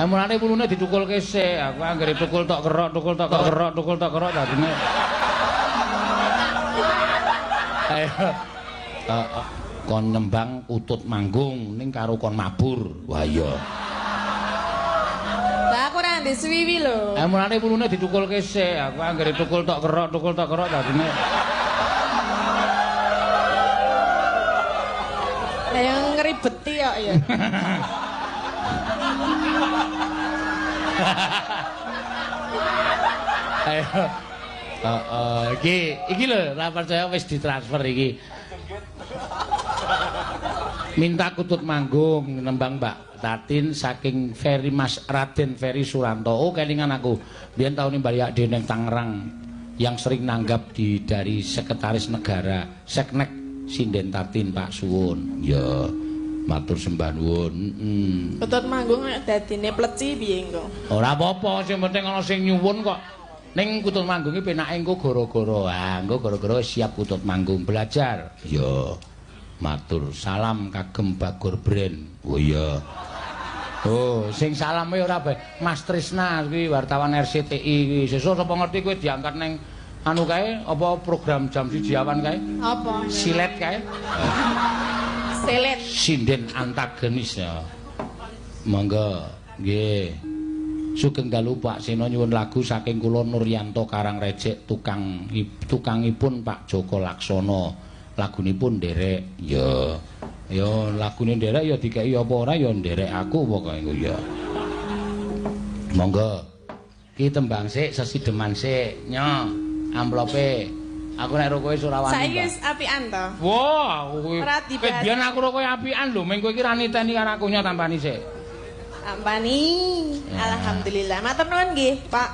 mulane pulune dicukulke sik. Aku anggere tukul tok kerok, tukul tok kerok, tukul tok kerok dadine. Ayo. Kon nembang utut manggung ning karo kon mabur. Wah iya. Lah aku ora ndek suwiwi lho. Mulane pulune dicukulke sik. Aku anggere tukul tok kerok dadine. Yang ngeribeti kok ya. Ayo. Iki lho, ra percaya wis ditransfer iki. Minta kutut manggung nembang Mbak Tatin saking Ferry Mas Raden Ferry Suranto. Oh, kelingan aku. Biyen tahun Mbak Deneng Tangerang yang sering nanggap dari sekretaris negara, Seknek Sinden Tatin Pak Suwun. Ya, matur sembah nuwun. Kutut manggung dadine pleci piye engko? Ora apa-apa, sing penting ana sing nyuwun kok. Ning kutut manggunge penake engko gara-gara. Engko gara-gara siap kutut manggung belajar. Ya. Matur salam kagem Bagor Brand. Oh iya. Oh, sing salame ora bae. Mas Trisna kuwi wartawan RCTI kuwi. Sesuk sapa ngerti kowe diangkat ning anu kae apa program jam 1 awan kae? Apa? Silet kae. Silet. Sinden antagonis ya. Monggo nggih. Sugeng dalu Pak Seno nyuwun lagu saking kula Nuryanto Karangrecek tukangipun Pak Joko Laksono. Lagunipun nderek ya lagune nderek ya dikeki apa ora ya nderek aku pokoke ya monggo ki tembang sik sesideman sik nyo amplope aku nek ro kowe ora wani saiki wis apian to wah kowe biyen aku ro kowe apian lho meng kowe iki ra niteni karo aku nyo tampani sik tampani alhamdulillah matur nuwun nggih Pak